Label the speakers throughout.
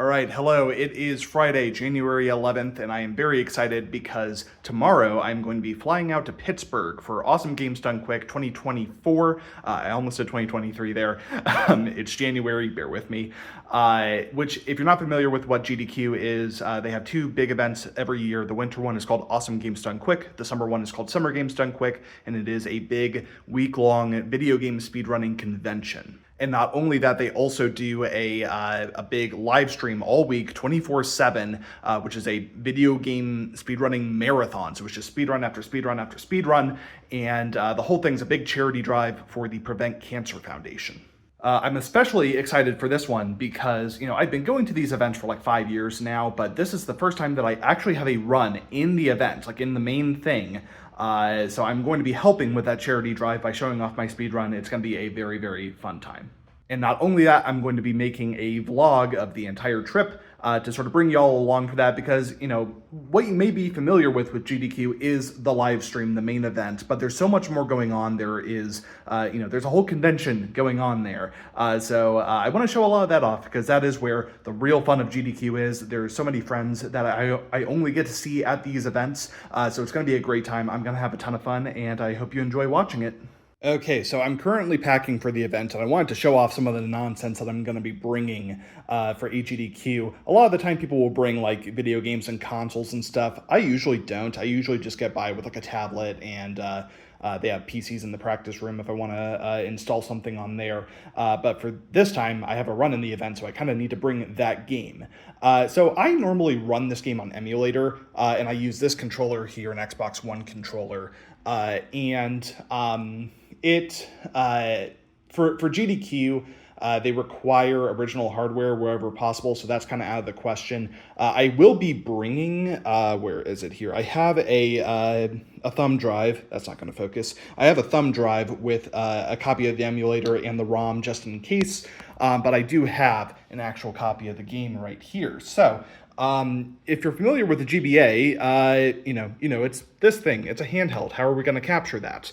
Speaker 1: All right, hello. It is Friday, January 11th, and I am very excited because tomorrow I'm going to be flying out to Pittsburgh for Awesome Games Done Quick 2024. I almost said 2023 there. It's January, bear with me. Which, if you're not familiar with what GDQ is, they have two big events every year. The winter one is called Awesome Games Done Quick. The summer one is called Summer Games Done Quick, and it is a big week-long video game speedrunning convention. And not only that, they also do a big live stream all week, 24/7, which is a video game speedrunning marathon. So it's just speedrun after speedrun after speedrun. And the whole thing's a big charity drive for the Prevent Cancer Foundation. I'm especially excited for this one because, I've been going to these events for like 5 years now, but this is the first time that I actually have a run in the event, like in the main thing. So I'm going to be helping with that charity drive by showing off my speedrun. It's going to be a very, very fun time. And not only that, I'm going to be making a vlog of the entire trip to sort of bring y'all along for that because, what you may be familiar with GDQ is the live stream, the main event, but there's so much more going on. There is, there's a whole convention going on there. So I want to show a lot of that off because that is where the real fun of GDQ is. There's so many friends that I only get to see at these events. So it's going to be a great time. I'm going to have a ton of fun and I hope you enjoy watching it. Okay, so I'm currently packing for the event, and I wanted to show off some of the nonsense that I'm going to be bringing for AGDQ. A lot of the time people will bring, like, video games and consoles and stuff. I usually don't. I usually just get by with, like, a tablet, and they have PCs in the practice room if I want to install something on there. But for this time, I have a run in the event, so I kind of need to bring that game. So I normally run this game on emulator, and I use this controller here, an Xbox One controller, for GDQ, they require original hardware wherever possible, so that's kind of out of the question. I will be bringing, where is it here? I have a thumb drive. That's not going to focus. I have a thumb drive with a copy of the emulator and the ROM just in case, but I do have an actual copy of the game right here. So if you're familiar with the GBA, it's this thing. It's a handheld. How are we going to capture that?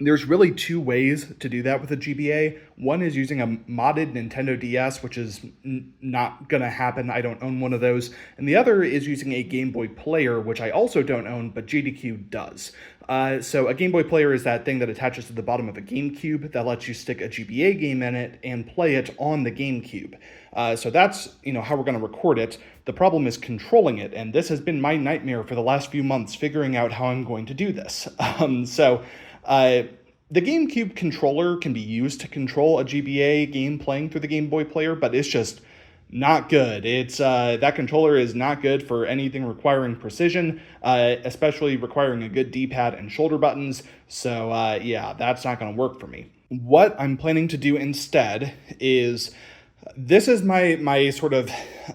Speaker 1: There's really two ways to do that with a GBA. One is using a modded Nintendo DS, which is not going to happen. I don't own one of those. And the other is using a Game Boy Player, which I also don't own, but GDQ does. So a Game Boy Player is that thing that attaches to the bottom of a GameCube that lets you stick a GBA game in it and play it on the GameCube. So that's, how we're going to record it. The problem is controlling it, and this has been my nightmare for the last few months, figuring out how I'm going to do this. The GameCube controller can be used to control a GBA game playing through the Game Boy Player, but it's just not good. It's that controller is not good for anything requiring precision, especially requiring a good D-pad and shoulder buttons. So yeah, that's not going to work for me. What I'm planning to do instead is this is my sort of,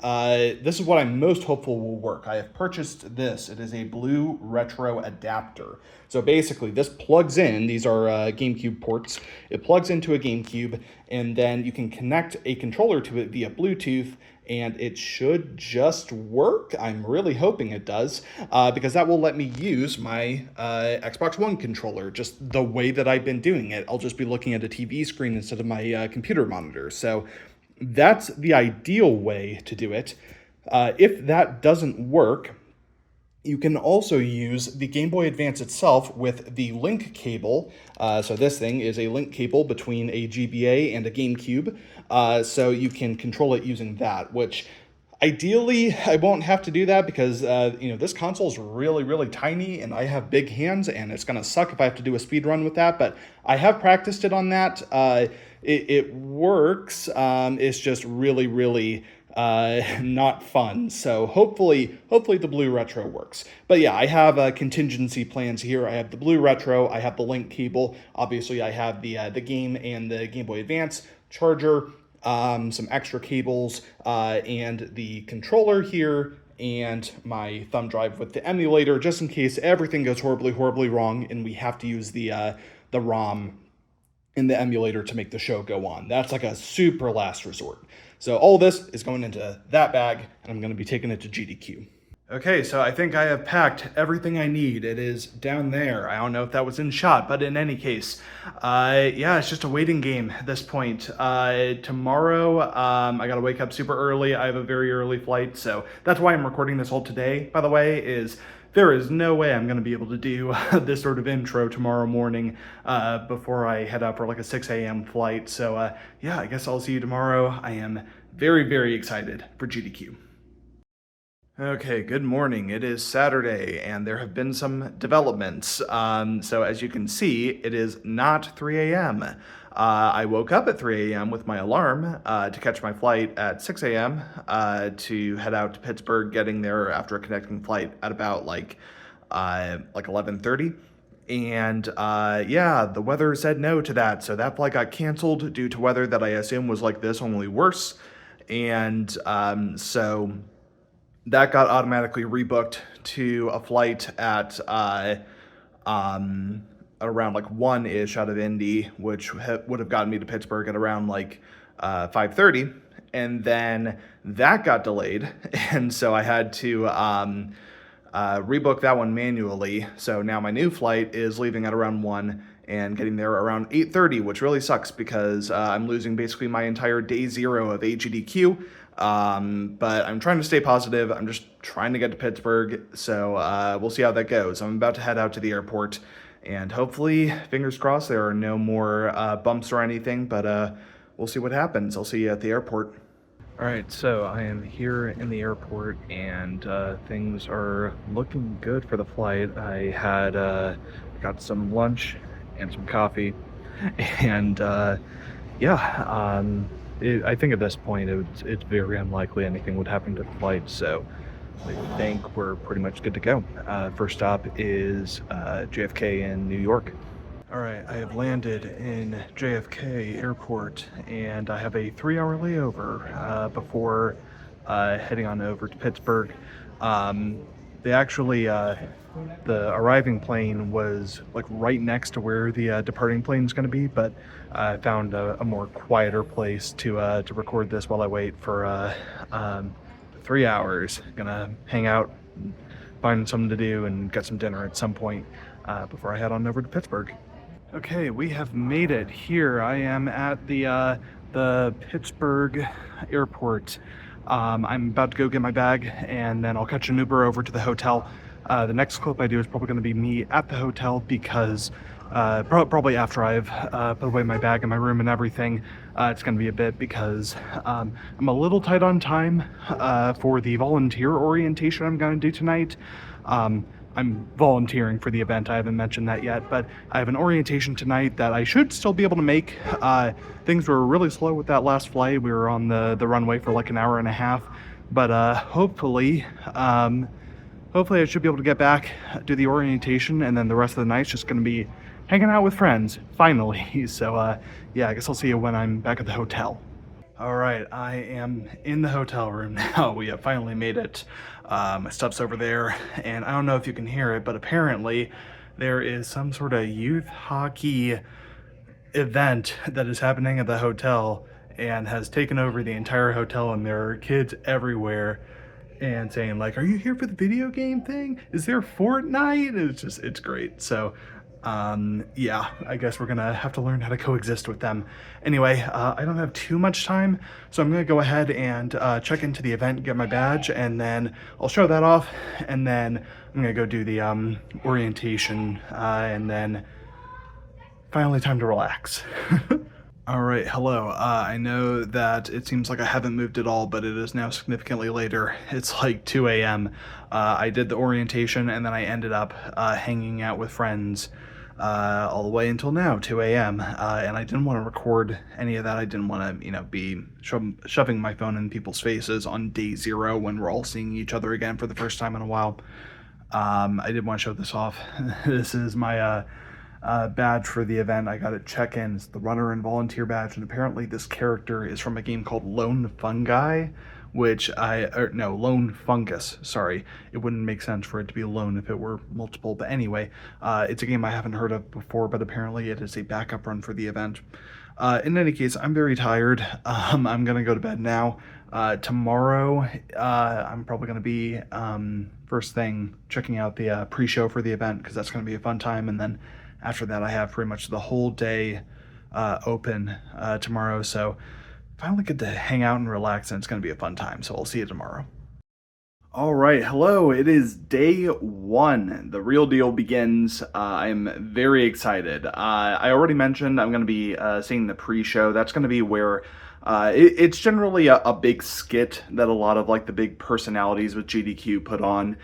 Speaker 1: this is what I'm most hopeful will work. I have purchased this. It is a blue retro adapter. So basically this plugs in, these are GameCube ports. It plugs into a GameCube and then you can connect a controller to it via Bluetooth and it should just work. I'm really hoping it does because that will let me use my Xbox One controller just the way that I've been doing it. I'll just be looking at a TV screen instead of my computer monitor. So that's the ideal way to do it. If that doesn't work, you can also use the Game Boy Advance itself with the link cable. So this thing is a link cable between a GBA and a GameCube. So you can control it using that, which ideally I won't have to do that because, this console is really, really tiny and I have big hands and it's going to suck if I have to do a speed run with that. But I have practiced it on that. It works. It's just really, really not fun. So hopefully the blue retro works. But yeah, I have contingency plans here. I have the blue retro. I have the link cable. Obviously, I have the game and the Game Boy Advance charger, some extra cables, and the controller here, and my thumb drive with the emulator, just in case everything goes horribly, horribly wrong, and we have to use the ROM in the emulator to make the show go on. That's like a super last resort. So all this is going into that bag, and I'm going to be taking it to GDQ. Okay, so I think I have packed everything I need. It is down there. I don't know if that was in shot, but in any case, yeah, it's just a waiting game at this point. Tomorrow, I gotta wake up super early. I have a very early flight, so that's why I'm recording this all today, by the way, is there is no way I'm gonna be able to do this sort of intro tomorrow morning before I head up for like a 6 a.m. flight. So yeah, I guess I'll see you tomorrow. I am very, very excited for GDQ. Okay, good morning. It is Saturday, and there have been some developments. So as you can see, it is not 3 a.m. I woke up at 3 a.m. with my alarm to catch my flight at 6 a.m. To head out to Pittsburgh, getting there after a connecting flight at about like 11:30. And yeah, the weather said no to that, so that flight got canceled due to weather that I assume was like this, only worse. And so that got automatically rebooked to a flight at around like 1-ish out of Indy, which would have gotten me to Pittsburgh at around like 5:30, and then that got delayed, and so I had to rebook that one manually. So now my new flight is leaving at around 1 and getting there around 8:30, which really sucks because I'm losing basically my entire day zero of AGDQ. But I'm trying to stay positive. I'm just trying to get to Pittsburgh, so we'll see how that goes. I'm about to head out to the airport, and hopefully, fingers crossed, there are no more bumps or anything, but we'll see what happens. I'll see you at the airport. All right, so I am here in the airport, and things are looking good for the flight. I had got some lunch and some coffee, and yeah, I think at this point it's very unlikely anything would happen to the flight, so I think we're pretty much good to go. First stop is JFK in New York. All right, I have landed in JFK Airport, and I have a 3-hour layover before heading on over to Pittsburgh. They actually, the arriving plane was like right next to where the departing plane is going to be, but I found a more quieter place to record this while I wait for 3 hours. Gonna hang out, find something to do, and get some dinner at some point before I head on over to Pittsburgh. Okay, we have made it here. I am at the Pittsburgh airport. I'm about to go get my bag, and then I'll catch an Uber over to the hotel. The next clip I do is probably going to be me at the hotel because probably after I've put away my bag in my room and everything, it's going to be a bit because I'm a little tight on time for the volunteer orientation I'm going to do tonight. I'm volunteering for the event. I haven't mentioned that yet, but I have an orientation tonight that I should still be able to make. Things were really slow with that last flight. We were on the runway for like an hour and a half, but hopefully I should be able to get back, do the orientation, and then the rest of the night's just going to be hanging out with friends, finally. So yeah, I guess I'll see you when I'm back at the hotel. All right, I am in the hotel room now. We have finally made it. My stuff's over there, and I don't know if you can hear it, but apparently there is some sort of youth hockey event that is happening at the hotel and has taken over the entire hotel, and there are kids everywhere and saying like, "Are you here for the video game thing? Is there Fortnite?" It's great. So yeah, I guess we're gonna have to learn how to coexist with them. Anyway, I don't have too much time, so I'm gonna go ahead and check into the event, get my badge, and then I'll show that off, and then I'm gonna go do the orientation, and then finally time to relax. All right, hello. I know that it seems like I haven't moved at all, but it is now significantly later. It's like 2 a.m. I did the orientation, and then I ended up hanging out with friends all the way until now, 2 a.m. And I didn't want to record any of that. I didn't want to, be shoving my phone in people's faces on day zero when we're all seeing each other again for the first time in a while. I did want to show this off. This is my badge for the event. I got it check-in. It's the runner and volunteer badge, and apparently this character is from a game called Lone Fungi, Lone Fungus, sorry. It wouldn't make sense for it to be alone if it were multiple, but anyway, it's a game I haven't heard of before, but apparently it is a backup run for the event. In any case, I'm very tired. I'm gonna go to bed now. Tomorrow, I'm probably going to be first thing checking out the pre-show for the event because that's going to be a fun time. And then after that, I have pretty much the whole day open tomorrow. So finally get to hang out and relax, and it's going to be a fun time. So I'll see you tomorrow. All right, hello. It is day one. The real deal begins. I'm very excited. I already mentioned I'm going to be seeing the pre-show. That's going to be where it's generally a big skit that a lot of like the big personalities with GDQ put on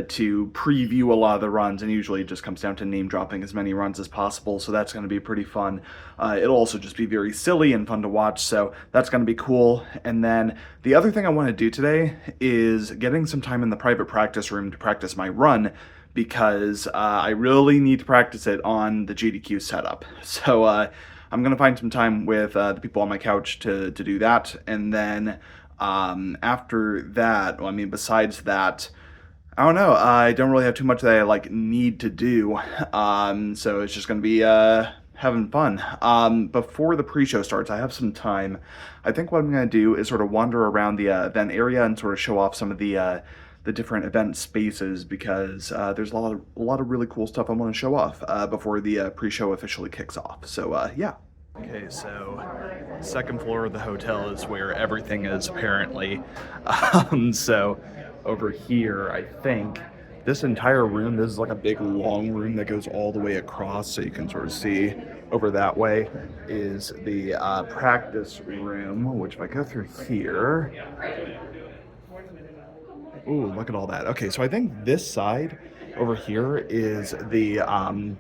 Speaker 1: to preview a lot of the runs, and usually it just comes down to name dropping as many runs as possible, so that's going to be pretty fun. It'll also just be very silly and fun to watch, so that's going to be cool. And then the other thing I want to do today is getting some time in the private practice room to practice my run, because I really need to practice it on the GDQ setup. So I'm going to find some time with the people on my couch to do that. And then after that, well, I mean, besides that, I don't know. I don't really have too much that I like need to do. So it's just going to be having fun. Before the pre-show starts, I have some time. I think what I'm going to do is sort of wander around the event area and sort of show off some of the different event spaces, because there's a lot of really cool stuff I want to show off before the pre-show officially kicks off. So yeah. Okay, so second floor of the hotel is where everything is apparently. So over here, I think this entire room, this is like a big long room that goes all the way across, so you can sort of see over that way is the practice room, which if I go through here, ooh, look at all that. Okay, so I think this side over here is the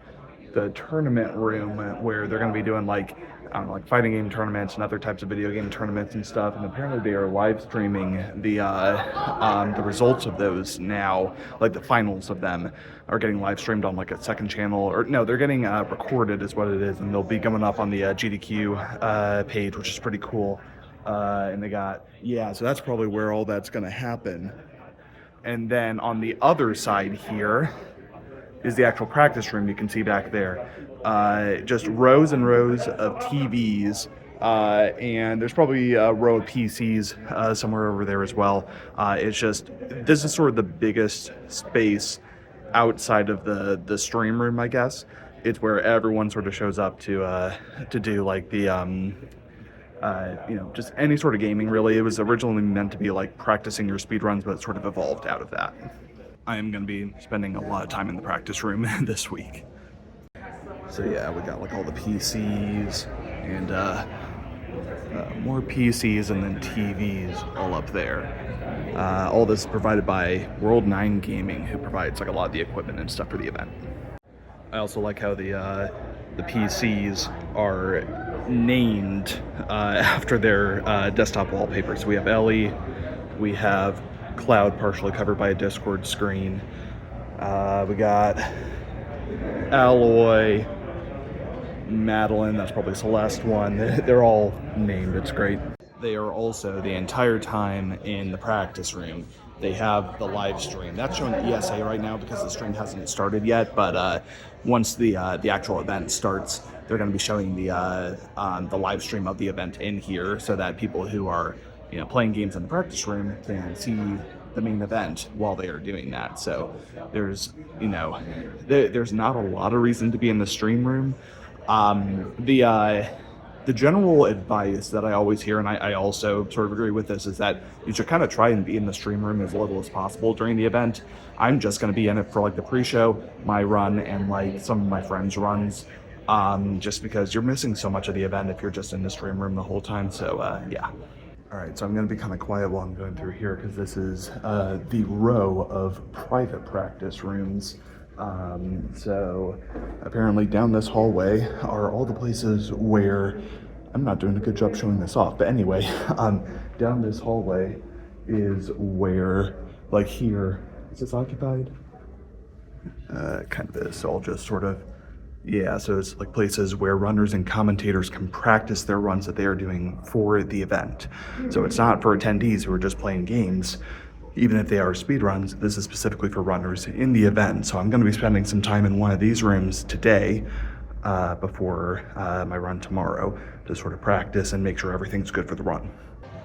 Speaker 1: tournament room where they're going to be doing like, I don't know, like fighting game tournaments and other types of video game tournaments and stuff. And apparently they are live streaming the results of those now, like the finals of them are getting live streamed on like a second channel, or no, they're getting recorded is what it is, and they'll be coming up on the GDQ page, which is pretty cool. And they got, yeah, so that's probably where all that's going to happen. And then on the other side here is the actual practice room you can see back there. Just rows and rows of TVs, and there's probably a row of PCs somewhere over there as well. It's just, this is sort of the biggest space outside of the stream room, I guess. It's where everyone sort of shows up to do like the just any sort of gaming, really. It was originally meant to be like practicing your speedruns, but it sort of evolved out of that. I am going to be spending a lot of time in the practice room this week. So yeah, we got like all the PCs and more PCs and then TVs all up there. All this is provided by World 9 Gaming, who provides like a lot of the equipment and stuff for the event. I also like how the PCs are named after their desktop wallpapers. So we have Ellie, we have Cloud partially covered by a Discord screen. We got Alloy, Madeline, that's probably Celeste one. They're all named, it's great. They are also the entire time in the practice room. They have the live stream. That's showing ESA right now because the stream hasn't started yet, but once the actual event starts, they're going to be showing the live stream of the event in here, so that people who are playing games in the practice room can see the main event while they are doing that. So there's there's not a lot of reason to be in the stream room. The general advice that I always hear, and I also sort of agree with this, is that you should kind of try and be in the stream room as little as possible during the event. I'm just going to be in it for like the pre-show, my run, and like some of my friends' runs, just because you're missing so much of the event if you're just in the stream room the whole time. So yeah. All right, so I'm going to be kind of quiet while I'm going through here, because this is the row of private practice rooms. So apparently down this hallway are all the places where, I'm not doing a good job showing this off, but anyway, down this hallway is where, like here, is this occupied? Kind of is, so I'll just sort of, yeah, so it's like places where runners and commentators can practice their runs that they are doing for the event. So it's not for attendees who are just playing games. Even if they are speedruns, this is specifically for runners in the event. So I'm going to be spending some time in one of these rooms today before my run tomorrow to sort of practice and make sure everything's good for the run.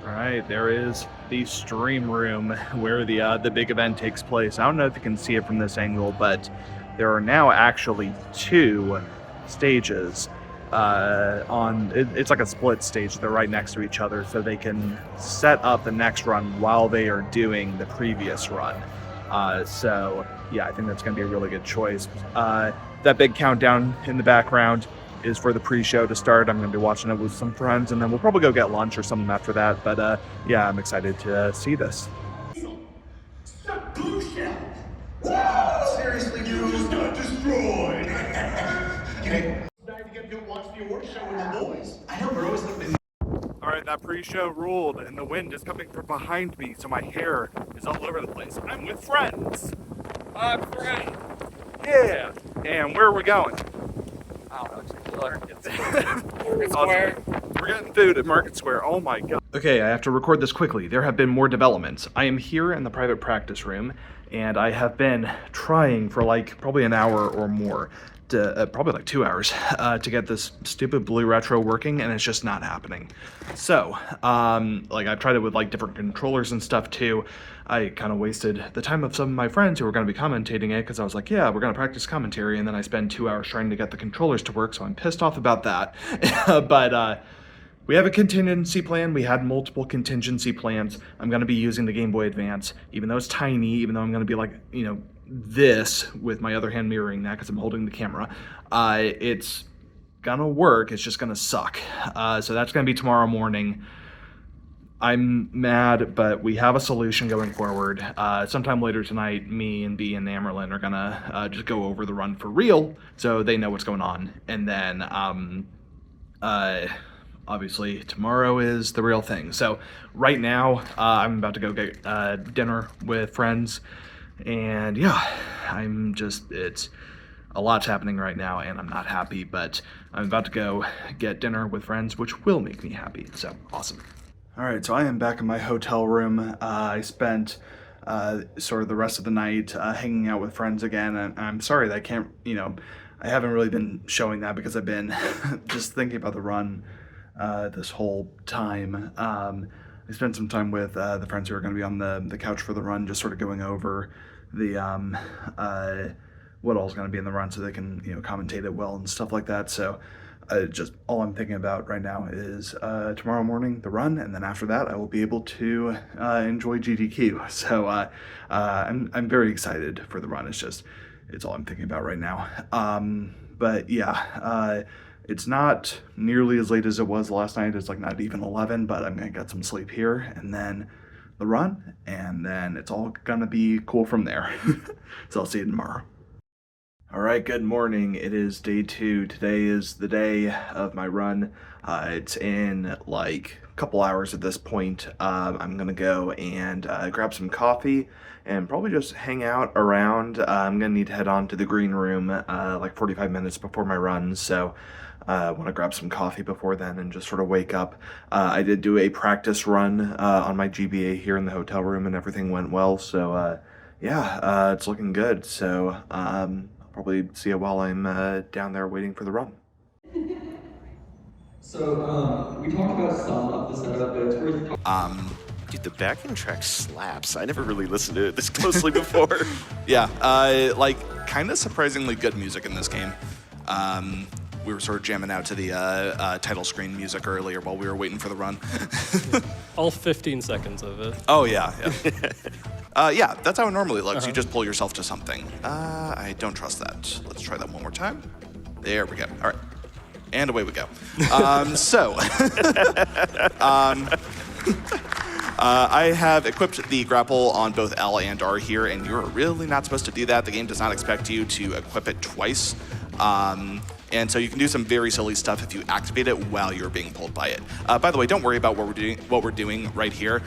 Speaker 1: All right, there is the stream room where the big event takes place. I don't know if you can see it from this angle, but there are now actually 2 stages. It's like a split stage. They're right next to each other, so they can set up the next run while they are doing the previous run. So yeah, I think that's going to be a really good choice. That big countdown in the background is for the pre-show to start. I'm going to be watching it with some friends, and then we'll probably go get lunch or something after that. But yeah, I'm excited to see this.
Speaker 2: Stop blue shell! Wow, seriously, dude? You just got destroyed! Okay. Nice to get to watch the award show with the boys. I know, we're always looking.
Speaker 1: All right, that pre-show ruled, and the wind is coming from behind me, so my hair is all over the place. I'm with friends. Friend. Yeah. And where are we going?
Speaker 3: I don't know,
Speaker 1: Market Square. We're getting food at Market Square. Oh my god. Okay, I have to record this quickly. There have been more developments. I am here in the private practice room, and I have been trying for like probably an hour or more, to probably like 2 hours, to get this stupid blue retro working, and it's just not happening. So, like I've tried it with like different controllers and stuff too. I kind of wasted the time of some of my friends who were going to be commentating it, because I was like, yeah, we're going to practice commentary, and then I spend 2 hours trying to get the controllers to work, so I'm pissed off about that. But we have a contingency plan. We had multiple contingency plans. I'm going to be using the Game Boy Advance, even though it's tiny, even though I'm going to be like, you know, this with my other hand mirroring that because I'm holding the camera. It's going to work. It's just going to suck. So that's going to be tomorrow morning. I'm mad, but we have a solution going forward. Sometime later tonight, me and B and Amerlin are gonna just go over the run for real, so they know what's going on. And then, obviously, tomorrow is the real thing. So right now, I'm about to go get dinner with friends, and yeah, it's a lot's happening right now, and I'm not happy, but I'm about to go get dinner with friends, which will make me happy. So awesome. All right, so I am back in my hotel room. I spent sort of the rest of the night hanging out with friends again, and I'm sorry that I can't, I haven't really been showing that because I've been just thinking about the run this whole time. I spent some time with the friends who are going to be on the couch for the run, just sort of going over the what all's going to be in the run so they can, commentate it well and stuff like that. So just all I'm thinking about right now is tomorrow morning, the run, and then after that, I will be able to enjoy GDQ. So I'm very excited for the run. It's all I'm thinking about right now. But yeah, it's not nearly as late as it was last night. It's like not even 11, but I'm gonna get some sleep here, and then the run, and then it's all gonna be cool from there. So I'll see you tomorrow. All right, good morning. It is day 2. Today is the day of my run. It's in like a couple hours at this point. I'm gonna go and grab some coffee and probably just hang out around. I'm gonna need to head on to the green room like 45 minutes before my run, so I want to grab some coffee before then and just sort of wake up. I did do a practice run on my GBA here in the hotel room, and everything went well, so yeah, it's looking good. So probably see it while I'm down there waiting for the run.
Speaker 4: So, we talked about some of the setup, but it's worth
Speaker 5: Dude, the backing track slaps. I never really listened to it this closely before.
Speaker 1: Yeah, like kind of surprisingly good music in this game. We were sort of jamming out to the title screen music earlier while we were waiting for the run.
Speaker 3: All 15 seconds of it.
Speaker 1: Oh, yeah. Yeah, that's how it normally looks. You just pull yourself to something. I don't trust that. Let's try that one more time. There we go. All right. And away we go. I have equipped the grapple on both L and R here, and you're really not supposed to do that. The game does not expect you to equip it twice. And so you can do some very silly stuff if you activate it while you're being pulled by it. By the way, don't worry about what we're doing right here.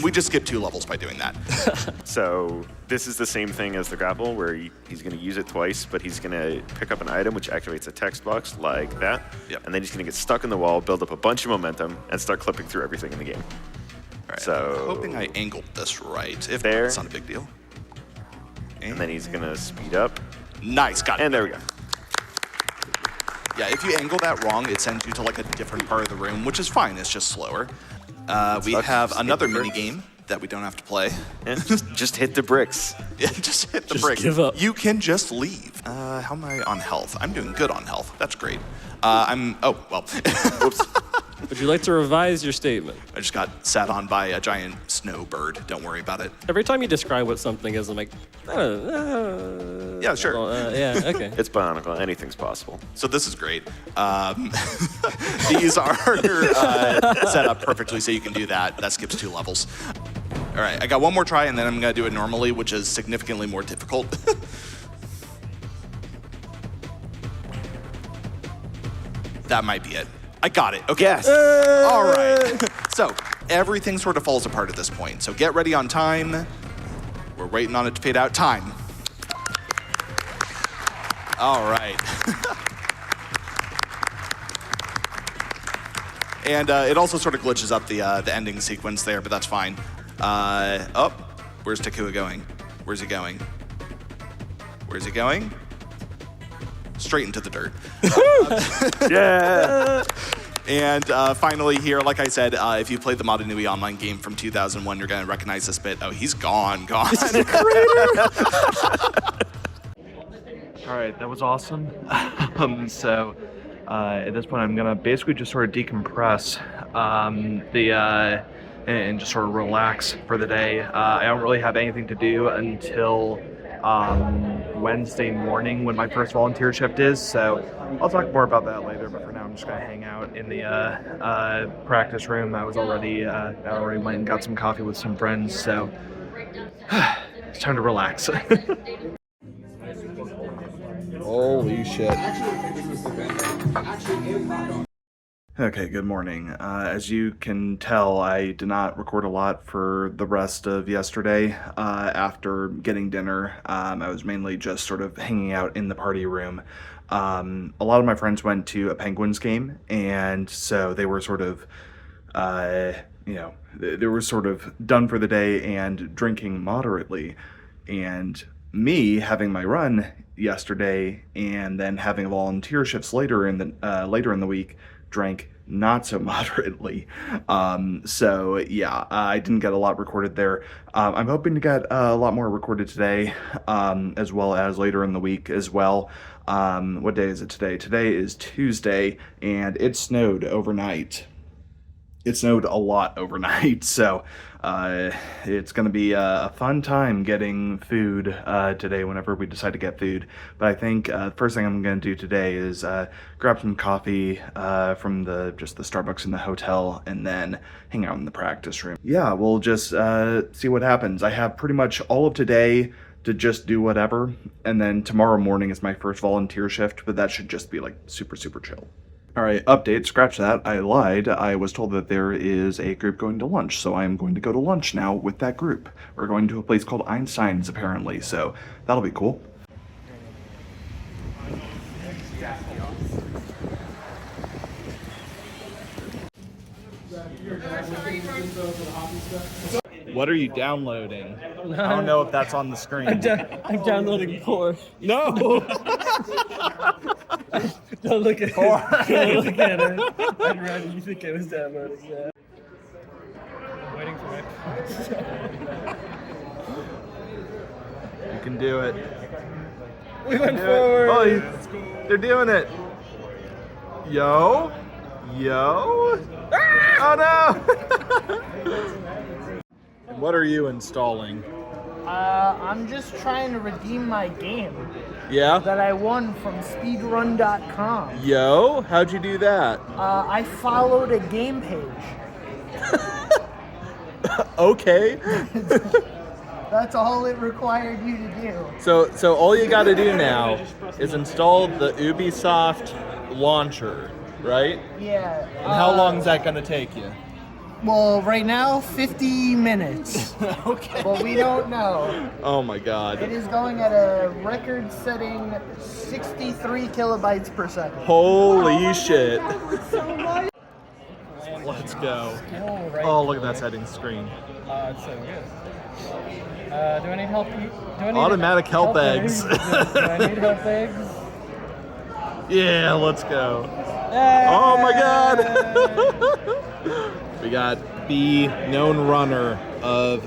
Speaker 1: We just skipped 2 levels by doing that.
Speaker 5: So this is the same thing as the grapple, where he's going to use it twice, but he's going to pick up an item which activates a text box like that.
Speaker 1: Yep.
Speaker 5: And then he's going to get stuck in the wall, build up a bunch of momentum, and start clipping through everything in the game.
Speaker 1: All right,
Speaker 5: So
Speaker 1: I'm hoping I angled this right. If
Speaker 5: there.
Speaker 1: not, it's not a big deal.
Speaker 5: And then he's going to speed up.
Speaker 1: Nice, got it.
Speaker 5: And there we go.
Speaker 1: Yeah, if you angle that wrong, it sends you to like a different part of the room, which is fine, it's just slower.
Speaker 6: We
Speaker 5: Sucks.
Speaker 6: have
Speaker 5: Just hit
Speaker 6: another
Speaker 5: the
Speaker 6: mini
Speaker 5: bricks.
Speaker 6: game that we don't have to play.
Speaker 5: Yeah, just hit the bricks.
Speaker 6: Yeah, just hit the
Speaker 3: Just
Speaker 6: brick.
Speaker 3: give up.
Speaker 6: You can just leave. How am I on health? I'm doing good on health. That's great. Oh, well.
Speaker 5: Whoops.
Speaker 3: Would you like to revise your statement?
Speaker 6: I just got sat on by a giant snowbird. Don't worry about it.
Speaker 3: Every time you describe what something is, I'm like,
Speaker 6: Yeah, sure.
Speaker 3: yeah, okay.
Speaker 5: It's Bionicle. Anything's possible.
Speaker 6: So this is great. These are set up perfectly so you can do that. That skips 2 levels. All right, I got one more try, and then I'm going to do it normally, which is significantly more difficult. That might be it. I got it. Okay.
Speaker 5: Yes.
Speaker 6: All right. So everything sort of falls apart at this point. So get ready on time. We're waiting on it to fade out. Time. All right. And it also sort of glitches up the ending sequence there, but that's fine. Where's Takua going? Where's he going? Where's he going? Straight into the dirt.
Speaker 5: Yeah.
Speaker 6: And finally here, like I said, if you played the Madanui online game from 2001, you're going to recognize this bit. Oh, he's gone.
Speaker 1: All right, that was awesome. So at this point, I'm gonna basically just sort of decompress and just sort of relax for the day. I don't really have anything to do until Wednesday morning when my first volunteer shift is. So I'll talk more about that later. But for now, I'm just gonna hang out in the practice room. I already went and got some coffee with some friends. So it's time to relax. Holy shit. Okay, good morning. As you can tell, I did not record a lot for the rest of yesterday. After getting dinner, I was mainly just sort of hanging out in the party room. A lot of my friends went to a Penguins game, and so they were sort of, they were sort of done for the day and drinking moderately. And me having my run yesterday and then having volunteer shifts later in the week, drank not so moderately. So yeah, I didn't get a lot recorded there. I'm hoping to get a lot more recorded today, as well as later in the week as well. What day is it today? Today is Tuesday, and it snowed overnight. It snowed a lot overnight, so it's going to be a fun time getting food today whenever we decide to get food. But I think the first thing I'm going to do today is grab some coffee from the Starbucks in the hotel and then hang out in the practice room. Yeah, we'll just see what happens. I have pretty much all of today to just do whatever, and then tomorrow morning is my first volunteer shift, but that should just be like super, super chill. All right, update, scratch that. I lied. I was told that there is a group going to lunch, so I am going to go to lunch now with that group. We're going to a place called Einstein's, apparently, so that'll be cool. What are you downloading? I don't know if that's on the screen.
Speaker 3: I'm downloading porn.
Speaker 1: No!
Speaker 3: Don't look at it. Don't look at it. I'd rather you think I was downloading that. I'm waiting for my parts.
Speaker 1: You can do it.
Speaker 3: We went forward.
Speaker 1: Oh, they're doing it. Yo. Oh no! What are you installing?
Speaker 7: I'm just trying to redeem my game
Speaker 1: Yeah?
Speaker 7: that I won from speedrun.com.
Speaker 1: Yo, how'd you do that?
Speaker 7: I followed a game page.
Speaker 1: Okay.
Speaker 7: That's all it required you to do.
Speaker 1: So all you gotta do now is install the Ubisoft launcher, right?
Speaker 7: Yeah.
Speaker 1: And how long is that gonna take you?
Speaker 7: Well, right now, 50 minutes.
Speaker 1: Okay.
Speaker 7: But we don't know.
Speaker 1: Oh my
Speaker 7: It
Speaker 1: god.
Speaker 7: is going at a record-setting 63 kilobytes per second.
Speaker 1: Holy shit. Let's go. Oh, look at that settings screen.
Speaker 3: It's so good. Do I need help?
Speaker 1: Automatic help eggs.
Speaker 3: Do I need help eggs?
Speaker 1: Yeah, let's go. Oh my god. We got
Speaker 8: be known runner of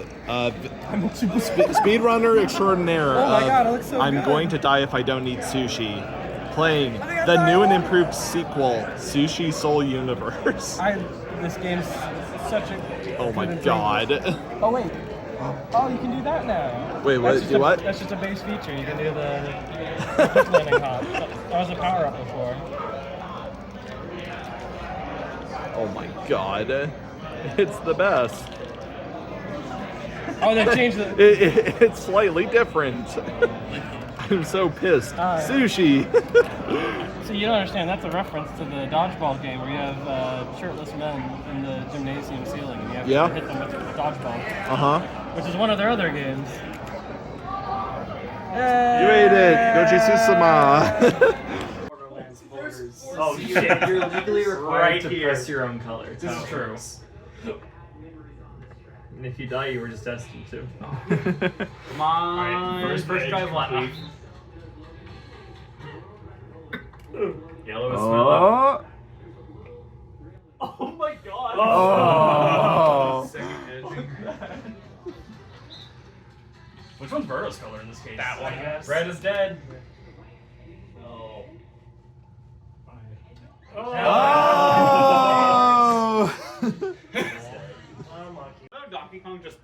Speaker 8: speedrunner extraordinaire.
Speaker 3: Oh my God, it looks so
Speaker 8: I'm
Speaker 3: good.
Speaker 8: going to die if I don't eat sushi. Playing the new and improved sequel, Sushi Soul Universe.
Speaker 3: This game's such a.
Speaker 8: Oh my
Speaker 3: good
Speaker 8: God.
Speaker 3: Oh wait. Oh, you can do that now.
Speaker 8: Wait, what?
Speaker 3: That's just
Speaker 8: Do what?
Speaker 3: That's just a base feature. You can do the quick landing hop. That was a power up before.
Speaker 8: Oh my God. It's the best.
Speaker 3: Oh, they changed the.
Speaker 8: It's slightly different. I'm so pissed. Sushi.
Speaker 3: So you don't understand. That's a reference to the dodgeball game where you have shirtless men in the gymnasium ceiling and you have to hit them with dodgeball. Which is one of their other games.
Speaker 8: You ate it. Goji Susama.
Speaker 9: Oh shit, you're legally required to press your own color.
Speaker 3: This is true.
Speaker 9: And if you die, you were just destined to.
Speaker 3: Come on.
Speaker 9: Alright, first drive left. Yellow is smell up. Oh my god!
Speaker 8: Oh.
Speaker 9: Which one's Birdo's color in this case?
Speaker 3: That one, I guess.
Speaker 9: Red is dead. Oh.
Speaker 8: Oh.
Speaker 9: No, Donkey Kong just.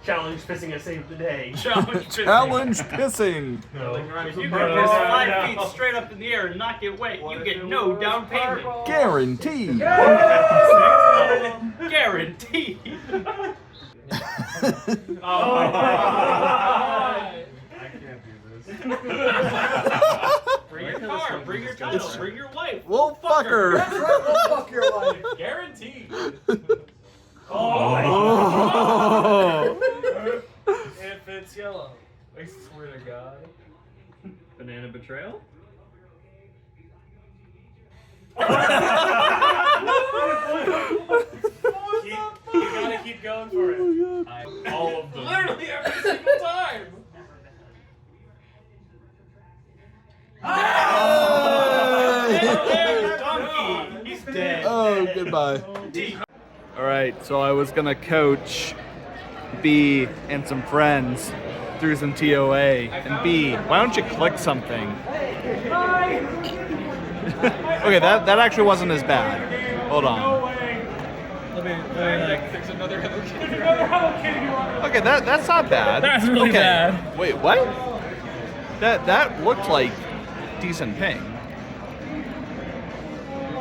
Speaker 9: Challenge pissing has saved the day.
Speaker 8: Challenge pissing.
Speaker 9: If you can piss 5 feet straight up in the air and not get wet, you get no down payment.
Speaker 8: Guaranteed.
Speaker 9: Guaranteed.
Speaker 3: Oh my god.
Speaker 9: I can't do this. Bring your car, bring your title, bring your wife.
Speaker 8: We'll fuck her.
Speaker 3: That's right, we'll fuck your wife.
Speaker 9: Guaranteed.
Speaker 8: Oh.
Speaker 3: If it's yellow. I swear to God.
Speaker 9: Banana betrayal?
Speaker 3: You gotta keep going for it.
Speaker 9: All of them.
Speaker 3: Literally every single time.
Speaker 9: Donkey! He's dead.
Speaker 8: Oh, goodbye. All right, so I was gonna coach B and some friends through some TOA. And B, why don't you click something? Okay, that actually wasn't as bad. Hold on.
Speaker 3: Let me like fix another Hello Kitty.
Speaker 8: Okay, that's not bad.
Speaker 3: That's really
Speaker 8: okay.
Speaker 3: bad.
Speaker 8: Wait, what? That looked like decent ping.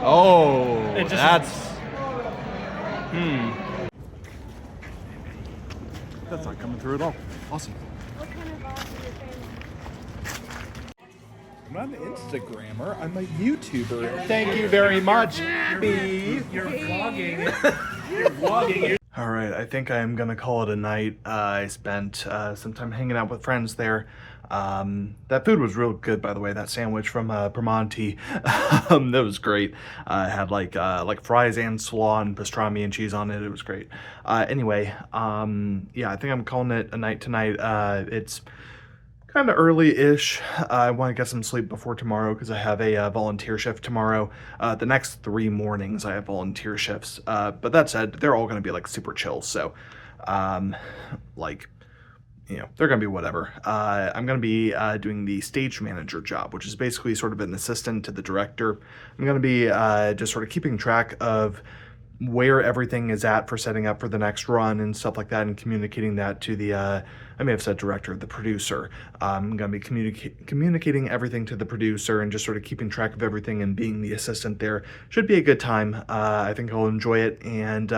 Speaker 8: Oh, that's. That's not coming through at all. Awesome.
Speaker 10: What kind of vlog are you
Speaker 8: I'm not an Instagrammer. I'm a YouTuber. Thank you very much, B.
Speaker 3: You're vlogging. You're vlogging.
Speaker 1: All right, I think I am gonna call it a night. I spent some time hanging out with friends there. That food was real good, by the way. That sandwich from Primonti, that was great. Had like fries and slaw and pastrami and cheese on it. It was great. Anyway, yeah, I think I'm calling it a night tonight. It's kind of early-ish. I want to get some sleep before tomorrow because I have a volunteer shift tomorrow. The next 3 mornings I have volunteer shifts. But that said, they're all going to be like super chill. So, like, you know, they're going to be whatever. I'm going to be doing the stage manager job, which is basically sort of an assistant to the director. I'm going to be just sort of keeping track of where everything is at for setting up for the next run and stuff like that, and communicating that to the, I may have said director, the producer. I'm going to be communicating everything to the producer and just sort of keeping track of everything and being the assistant there. Should be a good time. I think I'll enjoy it, and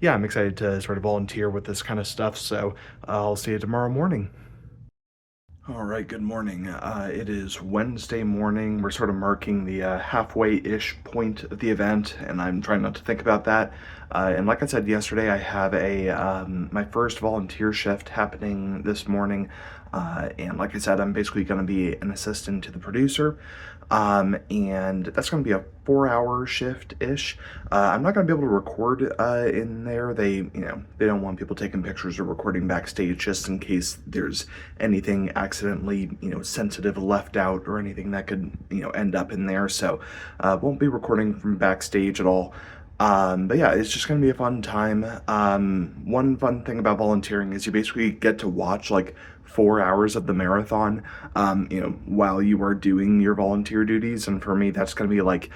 Speaker 1: yeah, I'm excited to sort of volunteer with this kind of stuff, so I'll see you tomorrow morning. All right, good morning. It is Wednesday morning. We're sort of marking the halfway-ish point of the event, and I'm trying not to think about that. And like I said yesterday, I have my first volunteer shift happening this morning. And like I said, I'm basically going to be an assistant to the producer. and that's going to be a 4-hour shift-ish. I'm not going to be able to record in there. They don't want people taking pictures or recording backstage just in case there's anything accidentally, sensitive left out or anything that could, end up in there. So won't be recording from backstage at all. But yeah, it's just going to be a fun time. One fun thing about volunteering is you basically get to watch like 4 hours of the marathon, while you are doing your volunteer duties. And for me, that's going to be like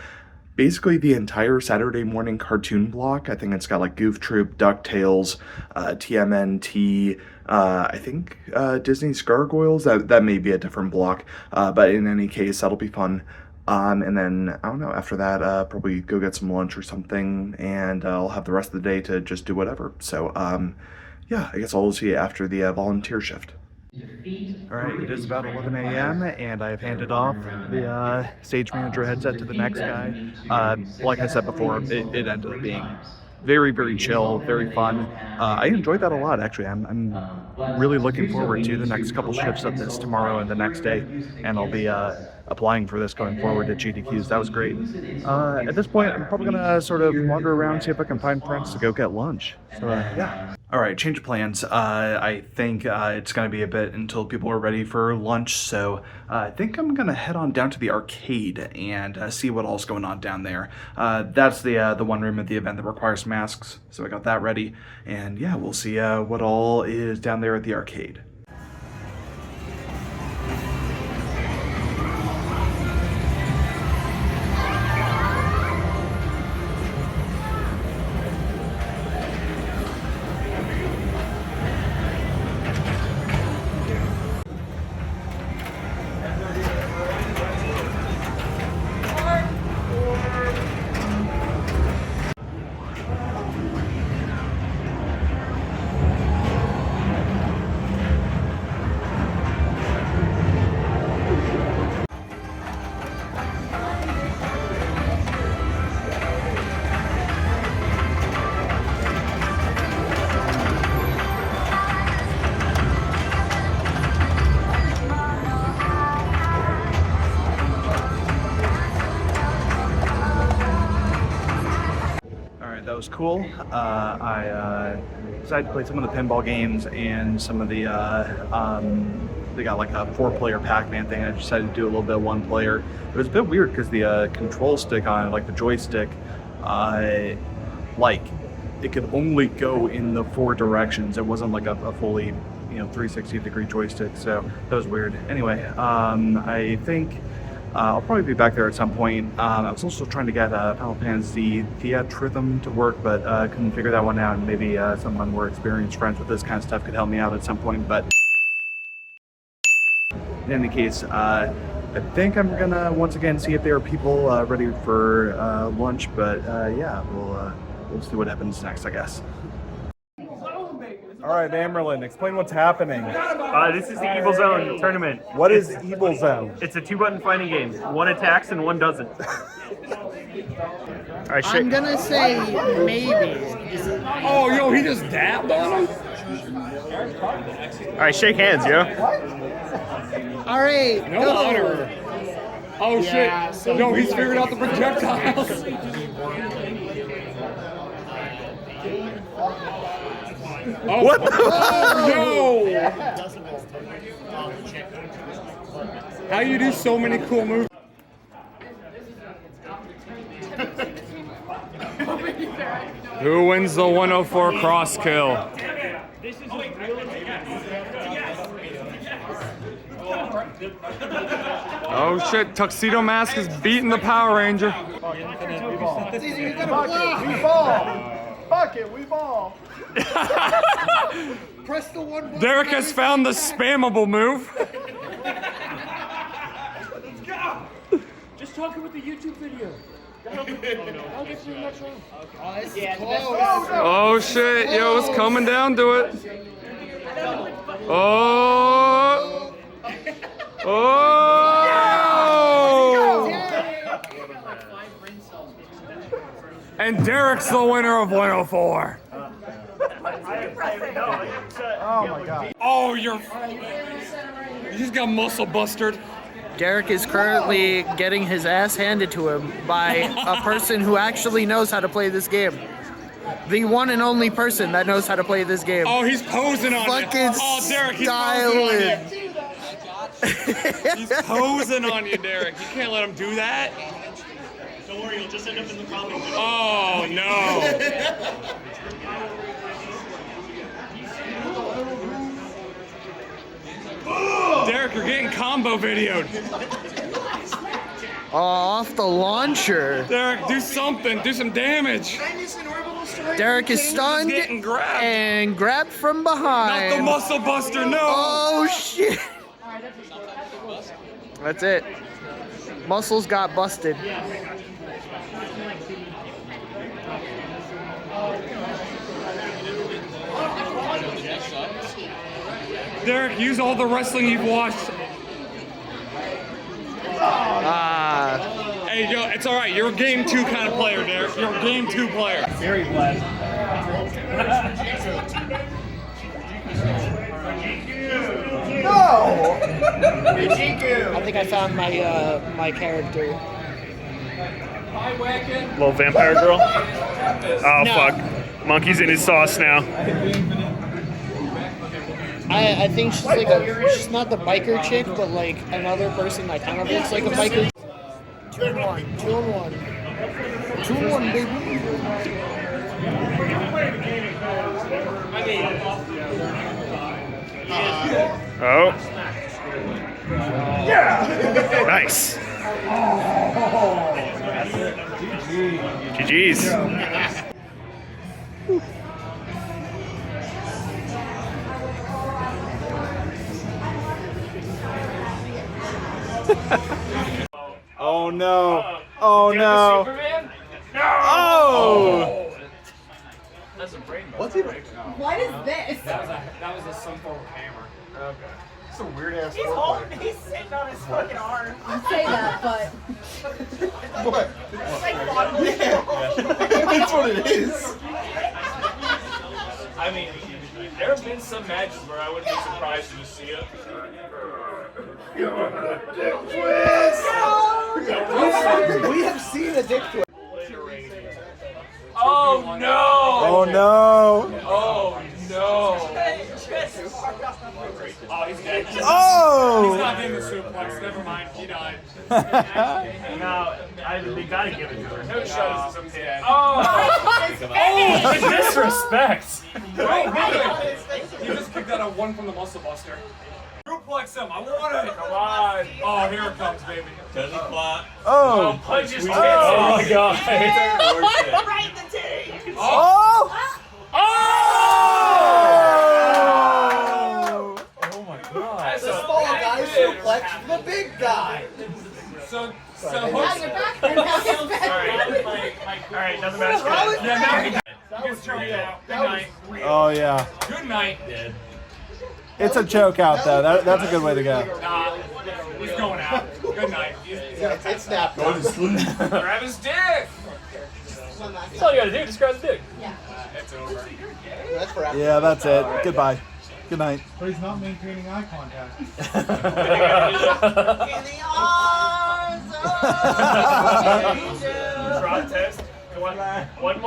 Speaker 1: basically the entire Saturday morning cartoon block. I think it's got like Goof Troop, DuckTales, TMNT, I think Disney's Gargoyles. That may be a different block, but in any case, that'll be fun. And then, I don't know, after that, probably go get some lunch or something, and I'll have the rest of the day to just do whatever. So, yeah, I guess I'll see you after the volunteer shift. Alright, it is about 11 a.m. and I've handed off the stage manager headset to the next guy. Like I said before, it ended up being very, very chill, very fun. I enjoyed that a lot, actually. I'm really looking forward to the next couple shifts of this tomorrow and the next day, and I'll be applying for this going forward at AGDQs. That was great. At this point, I'm probably gonna sort of wander around, see if I can find friends to go get lunch. So, yeah. All right, change of plans. I think it's gonna be a bit until people are ready for lunch, so I think I'm gonna head on down to the arcade and see what all's going on down there. That's the one room at the event that requires masks, so I got that ready. And yeah, we'll see what all is down there at the arcade. That was cool. I decided to play some of the pinball games and some of the, they got like a 4-player Pac-Man thing. I decided to do a little bit of 1-player. It was a bit weird because the control stick on it, like the joystick, like it could only go in the 4 directions. It wasn't like a fully, 360-degree joystick, so that was weird. Anyway, I think I'll probably be back there at some point. I was also trying to get Final Fantasy Theatrhythm to work, but couldn't figure that one out. And maybe someone more experienced friends with this kind of stuff could help me out at some point. But in any case, I think I'm gonna once again see if there are people ready for lunch. But yeah, we'll see what happens next, I guess. All right, Amerlin, explain what's happening.
Speaker 9: This is the Evil Zone tournament.
Speaker 1: What is Evil Zone?
Speaker 9: It's a 2-button fighting game. One attacks and one doesn't. All right,
Speaker 7: I'm gonna say maybe.
Speaker 8: Oh, yo, he just dabbed on him?
Speaker 9: All right, shake hands, yo.
Speaker 7: All right.
Speaker 8: No
Speaker 7: go.
Speaker 8: honor. Oh,
Speaker 7: Yeah,
Speaker 8: shit.
Speaker 7: so
Speaker 8: No, he's figured out the projectiles. Oh, what the? Oh, no! How you do so many cool moves? Who wins the 104 cross kill? Oh shit, Tuxedo Mask is beating the Power Ranger.
Speaker 7: We ball. Fuck it, we ball. Press the one button.
Speaker 8: Derek has found the spammable move.
Speaker 9: Let's go. Just talking with the YouTube video. I'll get you the next round.
Speaker 8: Oh shit, yo, it's coming down to it. Oh. Oh. And Derek's the winner of 104.
Speaker 1: Oh my god.
Speaker 8: Oh, you just got muscle bustered.
Speaker 7: Derek is currently getting his ass handed to him by a person who actually knows how to play this game. The one and only person that knows how to play this game.
Speaker 10: Oh, he's posing on
Speaker 7: Fucking
Speaker 10: you. Oh, Derek, he's
Speaker 7: styling.
Speaker 10: posing on you. He's posing on you, Derek. You can't let him do that.
Speaker 9: Don't worry, you'll just end up in the comment.
Speaker 10: Oh, no. Derek, you're getting combo videoed.
Speaker 7: Off the launcher.
Speaker 10: Derek, do something. Do some damage.
Speaker 7: Derek is stunned
Speaker 10: Getting grabbed.
Speaker 7: and grabbed from
Speaker 10: Not
Speaker 7: behind.
Speaker 10: the muscle buster, no.
Speaker 7: Oh shit. That's it. Muscles got busted.
Speaker 10: Derek, use all the wrestling you've watched. Hey, yo, it's all right. You're a game 2 kind of player, Derek. You're a game 2 player.
Speaker 3: Very glad.
Speaker 7: I think I found my my character.
Speaker 10: Little vampire girl. Oh,
Speaker 7: No.
Speaker 10: fuck. Monkey's in his sauce now.
Speaker 7: I think she's like she's not the biker chick, but like another person that kind of looks like a biker. 2-1, 2-1, 2-1, baby.
Speaker 10: Oh. Yeah. Nice. GG's.
Speaker 8: Oh no. Oh no.
Speaker 3: Superman?
Speaker 8: Oh!
Speaker 3: That's a brain.
Speaker 7: What's it?
Speaker 11: What is this?
Speaker 3: That was some form of hammer. Okay.
Speaker 8: It's a weird ass.
Speaker 11: He's sitting on his fucking arm. You say that, but
Speaker 8: What?
Speaker 11: it's like waddling.
Speaker 8: That's what it is.
Speaker 3: I mean, there have been some matches where I wouldn't be surprised to just see it.
Speaker 8: We have seen a dick twist.
Speaker 3: Oh no!
Speaker 8: Oh no!
Speaker 3: Oh no! Oh, he's dead. He's
Speaker 8: Oh!
Speaker 3: not getting the suplex. Never mind. He died. No, they gotta give it to her. No shows. Oh! Oh! The disrespect!
Speaker 10: He just kicked out a 1 from the muscle buster. Suplex him. I want it.
Speaker 3: Come on!
Speaker 10: Oh, here it comes, baby.
Speaker 3: Doesn't clap.
Speaker 8: Oh!
Speaker 3: Punch his tits. Oh my god!
Speaker 11: Right in the titty.
Speaker 8: Oh!
Speaker 3: Oh my god!
Speaker 11: The small guy suplex the big guy.
Speaker 10: So
Speaker 11: Now you're back. Now you're back.
Speaker 3: Alright, another match.
Speaker 10: yeah, now he gets choked out. Good night.
Speaker 8: Oh yeah.
Speaker 10: Good night.
Speaker 8: It's a choke out though. That's a good way to go.
Speaker 10: He's going out. Good night.
Speaker 11: It's snapped.
Speaker 10: Grab his dick.
Speaker 3: That's all you gotta do. Just grab the dick.
Speaker 10: It's over.
Speaker 11: That's for after.
Speaker 8: Yeah, that's it. Goodbye. Good night.
Speaker 12: But he's not maintaining eye contact.
Speaker 11: In the arms of angels.
Speaker 3: Drop test. One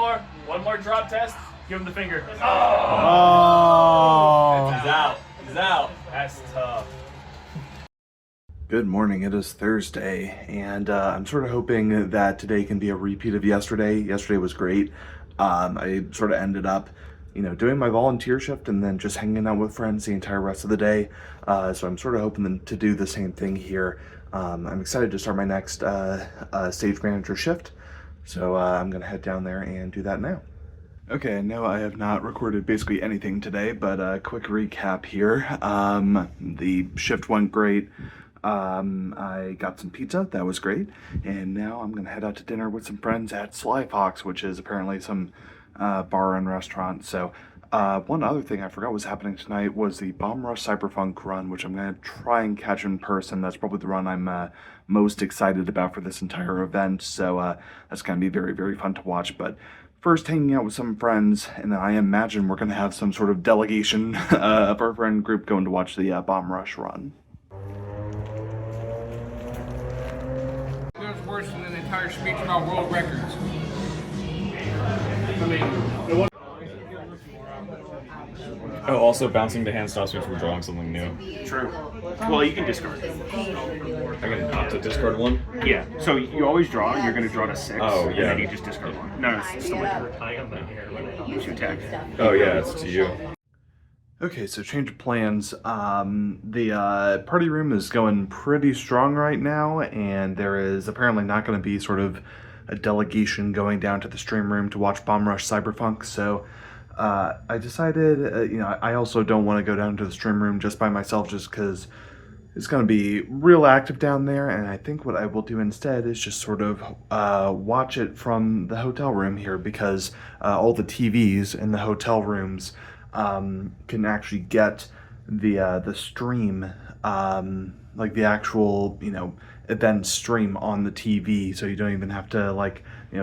Speaker 3: more drop test. Give him the finger.
Speaker 8: Oh.
Speaker 3: He's out. He's out. That's tough.
Speaker 1: Good morning. It is Thursday, and I'm sort of hoping that today can be a repeat of yesterday. Yesterday was great. I sort of ended up, doing my volunteer shift and then just hanging out with friends the entire rest of the day. So I'm sort of hoping to do the same thing here. I'm excited to start my next stage manager shift. So I'm going to head down there and do that now. Okay, no, I have not recorded basically anything today, but a quick recap here. The shift went great. I got some pizza, that was great, and now I'm gonna head out to dinner with some friends at Sly Fox, which is apparently some bar and restaurant. So one other thing I forgot was happening tonight was the Bomb Rush Cyberpunk run, which I'm gonna try and catch in person. That's probably the run I'm most excited about for this entire event, so that's gonna be very, very fun to watch. But first, hanging out with some friends, and then I imagine we're gonna have some sort of delegation of our friend group going to watch the Bomb Rush run.
Speaker 10: entire speech about world records.
Speaker 13: Oh, also bouncing the hand stops me from drawing something new.
Speaker 14: True. Well, you can discard it.
Speaker 13: I can opt to discard one?
Speaker 14: Yeah. So you always draw, and you're going to draw to 6.
Speaker 13: Oh,
Speaker 14: And
Speaker 13: yeah.
Speaker 14: then you just discard one. No, it's still use your attack.
Speaker 13: Oh, yeah, it's to you.
Speaker 1: Okay, so change of plans. The party room is going pretty strong right now, and there is apparently not going to be sort of a delegation going down to the stream room to watch Bomb Rush Cyberpunk, so I decided, I also don't want to go down to the stream room just by myself just because it's going to be real active down there, and I think what I will do instead is just sort of watch it from the hotel room here, because all the TVs in the hotel rooms can actually get the stream, like the actual, event stream on the TV, so you don't even have to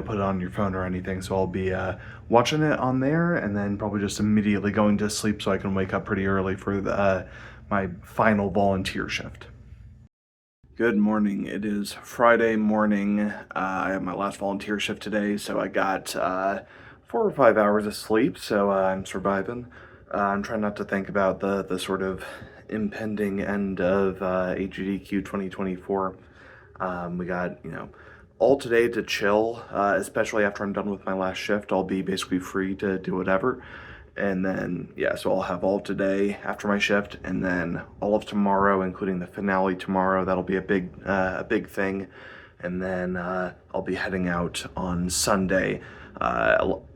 Speaker 1: put it on your phone or anything. So I'll be watching it on there, and then probably just immediately going to sleep so I can wake up pretty early for my final volunteer shift. Good morning. It is Friday morning. I have my last volunteer shift today, so I got 4 or 5 hours of sleep, so I'm surviving. I'm trying not to think about the sort of impending end of AGDQ 2024. We got, all today to chill, especially after I'm done with my last shift. I'll be basically free to do whatever. And then, so I'll have all today after my shift, and then all of tomorrow, including the finale tomorrow. That'll be a big thing. And then I'll be heading out on Sunday.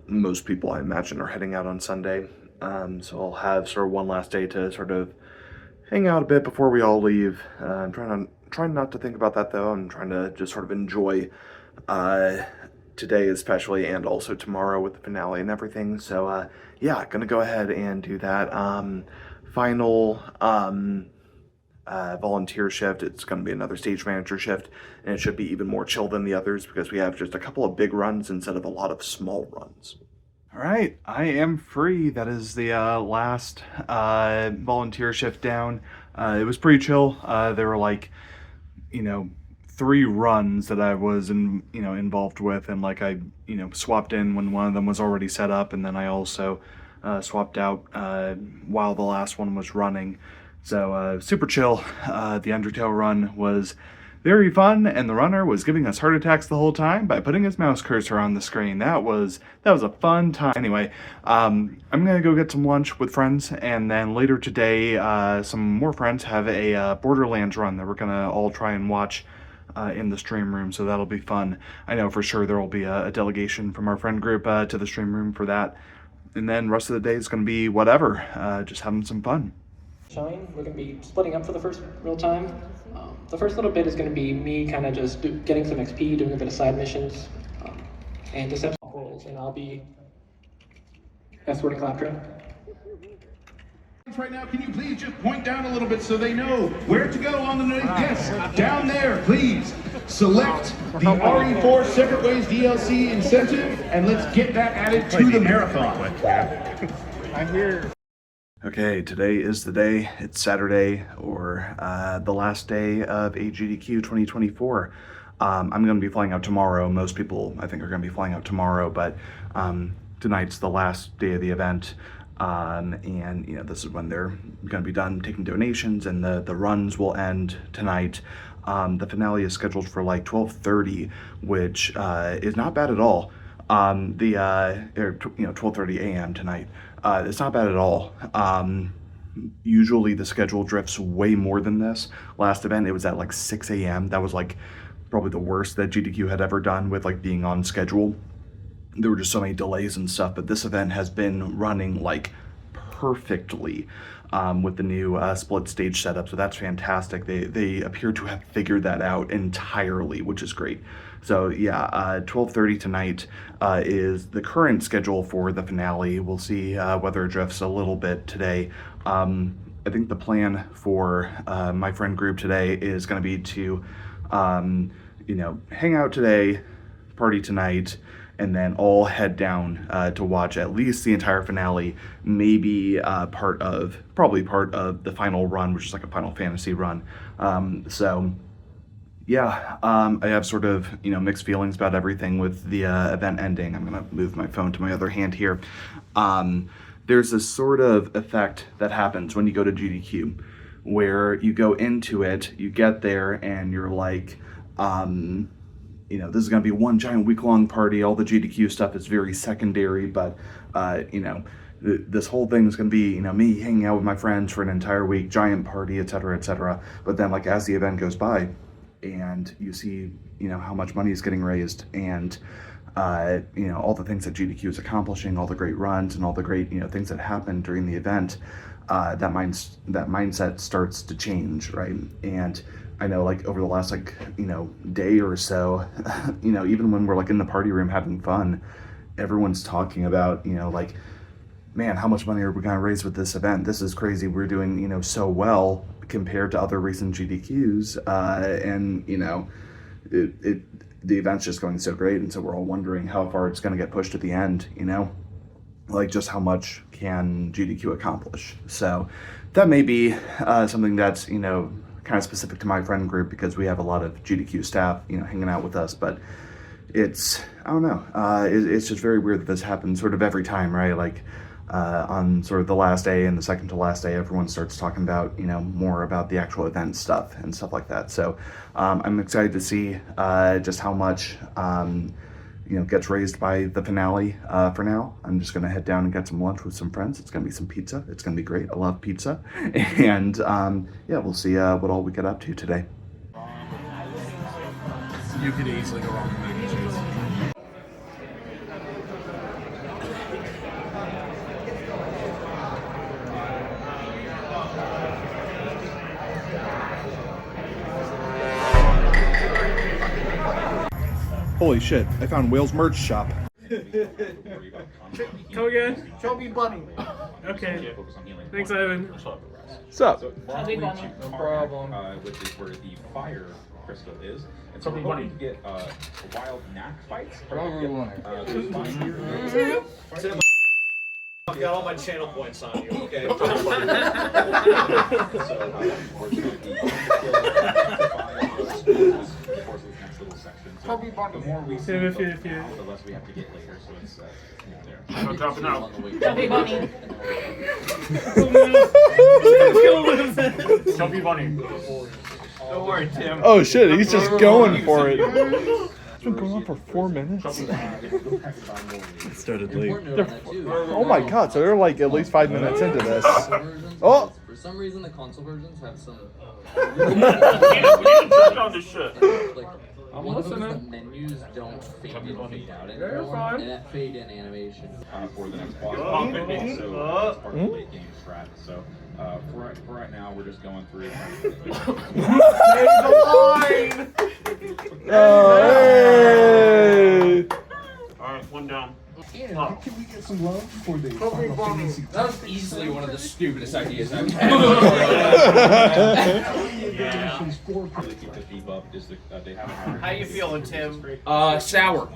Speaker 1: Most people, I imagine, are heading out on Sunday. So I'll have sort of one last day to sort of hang out a bit before we all leave. I'm trying not to think about that, though. I'm trying to just sort of enjoy today especially, and also tomorrow with the finale and everything. So gonna go ahead and do that. Final volunteer shift. It's gonna be another stage manager shift, and it should be even more chill than the others because we have just a couple of big runs instead of a lot of small runs. All right, I am free. That is the last volunteer shift down. It was pretty chill. There were 3 runs that I was involved with, and I swapped in when one of them was already set up, and then I also swapped out while the last one was running. So super chill. The Undertale run was very fun, and the runner was giving us heart attacks the whole time by putting his mouse cursor on the screen. That was a fun time. Anyway, I'm gonna go get some lunch with friends, and then later today, some more friends have a Borderlands run that we're gonna all try and watch in the stream room, so that'll be fun. I know for sure there will be a delegation from our friend group to the stream room for that, and then rest of the day is gonna be whatever, just having some fun.
Speaker 4: Showing, we're going to be splitting up for the first real time. The first little bit is going to be me kind of just getting some XP, doing a bit of side missions, and deception roles, and I'll be escorting Claptrap.
Speaker 2: Right now, can you please just point down a little bit so they know where to go on the night? Yes, down there, please. Select the RE4 Separate Ways DLC incentive, and let's get that added to the marathon.
Speaker 1: I'm here. Okay, today is the day. It's Saturday, or the last day of AGDQ 2024. I'm going to be flying out tomorrow. Most people, I think, are going to be flying out tomorrow, but tonight's the last day of the event. And this is when they're going to be done taking donations, and the runs will end tonight. The finale is scheduled for 12:30, which is not bad at all. 12:30 a.m. tonight. It's not bad at all. Usually the schedule drifts way more than this. Last event, it was at 6 a.m. That was probably the worst that GDQ had ever done with being on schedule. There were just so many delays and stuff, but this event has been running perfectly with the new split stage setup, so that's fantastic. They appear to have figured that out entirely, which is great. So 12:30 tonight is the current schedule for the finale. We'll see whether it drifts a little bit today. I think the plan for my friend group today is going to be to hang out today, party tonight, and then all head down to watch at least the entire finale, maybe probably part of the final run, which is a Final Fantasy run. So yeah, I have sort of, mixed feelings about everything with the event ending. I'm going to move my phone to my other hand here. There's this sort of effect that happens when you go to GDQ, where you go into it, you get there, and you're like, this is going to be one giant week-long party. All the GDQ stuff is very secondary, but, this whole thing is going to be, me hanging out with my friends for an entire week, giant party, et cetera, et cetera. But then, like, as the event goes by, and you see, how much money is getting raised, and, all the things that GDQ is accomplishing, all the great runs, and all the great, things that happen during the event, that mindset starts to change, right? And I know, like, over the last, day or so, even when we're, in the party room having fun, everyone's talking about, man, how much money are we going to raise with this event? This is crazy. We're doing, so well compared to other recent GDQs. And, the event's just going so great. And so we're all wondering how far it's going to get pushed at the end, just how much can GDQ accomplish. So that may be something that's, kind of specific to my friend group, because we have a lot of GDQ staff, hanging out with us. But it's, I don't know, it's just very weird that this happens sort of every time, right? On sort of the last day and the second to last day, everyone starts talking about, more about the actual event stuff and stuff like that. So I'm excited to see just how much, gets raised by the finale. For now, I'm just going to head down and get some lunch with some friends. It's going to be some pizza. It's going to be great. I love pizza. And yeah, we'll see what all we get up to today.
Speaker 13: You could easily go wrong with mac and cheese.
Speaker 1: Holy shit, I found Whale's merch shop.
Speaker 3: Come again?
Speaker 7: Chubby Bunny.
Speaker 3: Okay. Thanks, Ivan.
Speaker 1: What's up?
Speaker 11: Chubby Bunny.
Speaker 13: No problem. Which is where the fire crystal is. And so we're hoping to get wild knack fights.
Speaker 10: I've got all my channel points on you, okay?
Speaker 7: Chubby Bunny.
Speaker 13: The more we see, the less we have to get later, so it's there.
Speaker 10: I'm dropping out.
Speaker 11: Chubby Bunny.
Speaker 10: Chubby Bunny. Don't worry, Tim.
Speaker 1: Oh shit, he's just going for it. It's been going on for 4 minutes.
Speaker 13: It started late.
Speaker 1: Oh my god, so they're like at least 5 minutes into this. Oh!
Speaker 15: For some reason, the console versions have some.
Speaker 10: We need to touch on this shit.
Speaker 15: One of them is the menus don't fade in, fade out anymore, and that fade in animation.
Speaker 13: For the next boss, so that's part of the late game strat. So for right now, we're just going through.
Speaker 1: Hey!
Speaker 10: Alright, one down.
Speaker 2: Can we get some love for the
Speaker 15: That was easily one of the stupidest ideas I've had.
Speaker 9: How you feeling, Tim?
Speaker 15: Sour.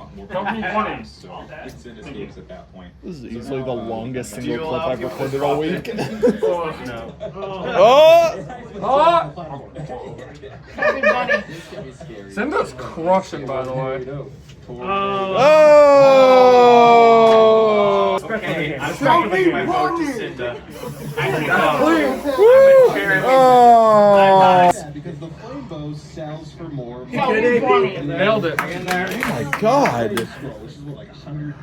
Speaker 1: This is easily the longest single clip I've recorded all week.
Speaker 11: Chubby Bunny.
Speaker 10: Simba's crushing, by the way.
Speaker 1: Oh!
Speaker 9: Okay, I'm trying to give my vote to Cinda.
Speaker 2: because the flame bow sells for more.
Speaker 11: Chubby Bunny.
Speaker 10: Nailed it.
Speaker 1: Oh my god!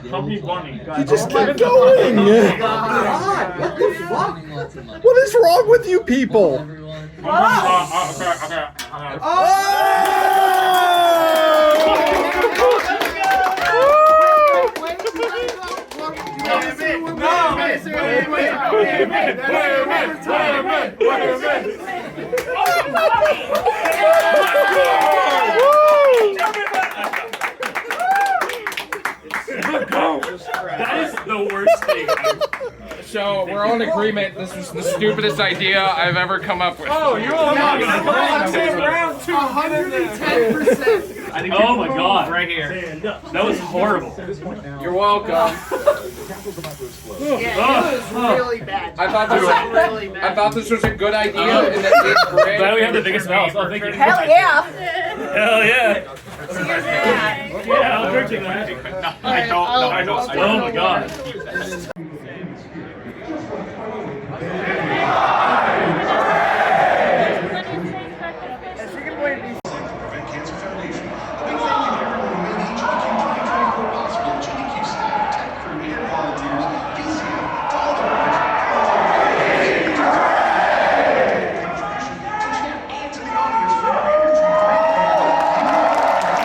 Speaker 10: Chubby Bunny.
Speaker 1: You just keep going! What is wrong with you people?
Speaker 10: That is the worst thing.
Speaker 15: So we're all in agreement. This was the stupidest idea I've ever come up with.
Speaker 10: Oh, you're all round 2.
Speaker 9: 110%. Oh my god, right here. That was horrible.
Speaker 15: You're welcome.
Speaker 2: grapple's about to explode.
Speaker 7: Yeah, it was really bad.
Speaker 10: I thought
Speaker 7: really bad.
Speaker 10: I thought this was a good idea in the 8th grade.
Speaker 3: Glad we have the biggest mouth. Oh, thank you.
Speaker 11: Hell yeah.
Speaker 3: Hell yeah.
Speaker 11: Cheers to that.
Speaker 3: Yeah, I'm drinking that.
Speaker 11: I don't.
Speaker 3: Oh my god.
Speaker 2: Prevent Cancer Foundation. A big thank you to everyone who made AGDQ 2024 possible. AGDQ staff, tech crew, and volunteers. DCM, to all the contribution to chat and to the audience for your energy. Just so you know, officially over and over 100.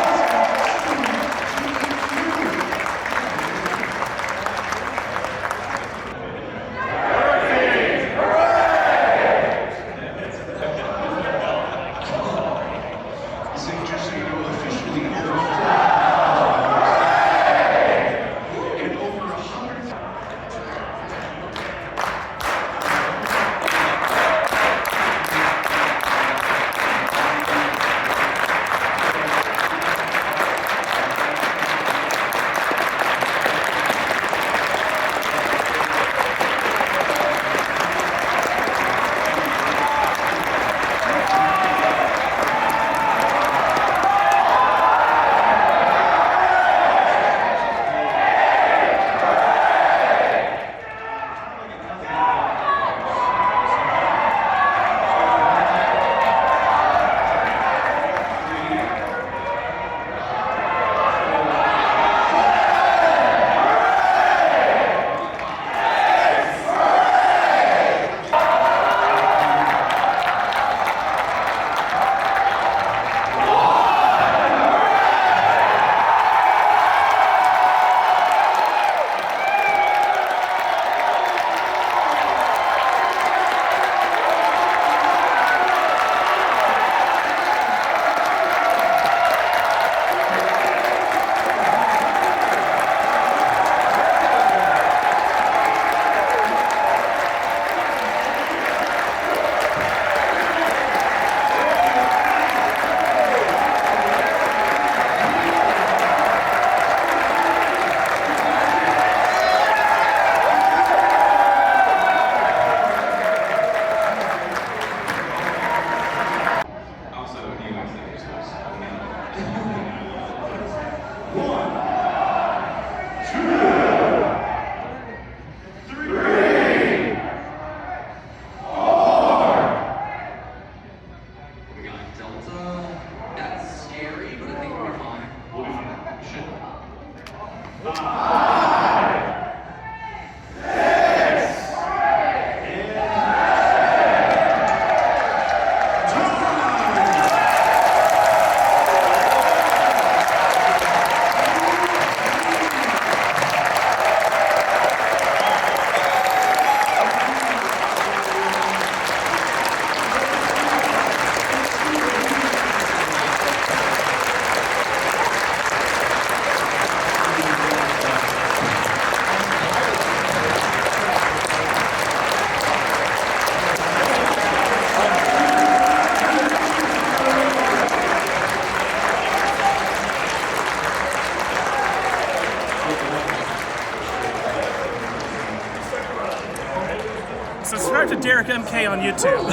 Speaker 3: Subscribe to Derek MK on YouTube.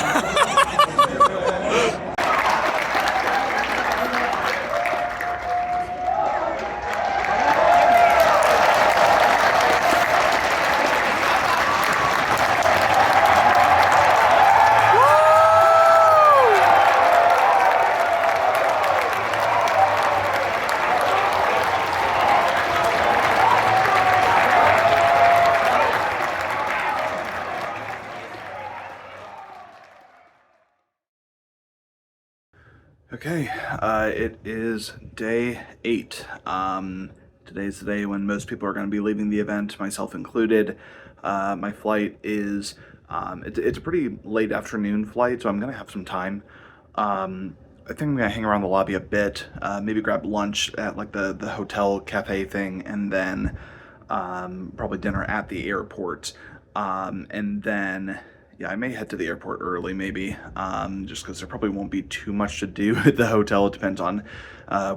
Speaker 1: Okay, it is day 8. Today's the day when most people are going to be leaving the event, myself included. My flight is, it's a pretty late afternoon flight, so I'm going to have some time. I think I'm going to hang around the lobby a bit, maybe grab lunch at like the hotel cafe thing, and then probably dinner at the airport. And then, yeah, I may head to the airport early, maybe, just because there probably won't be too much to do at the hotel. It depends on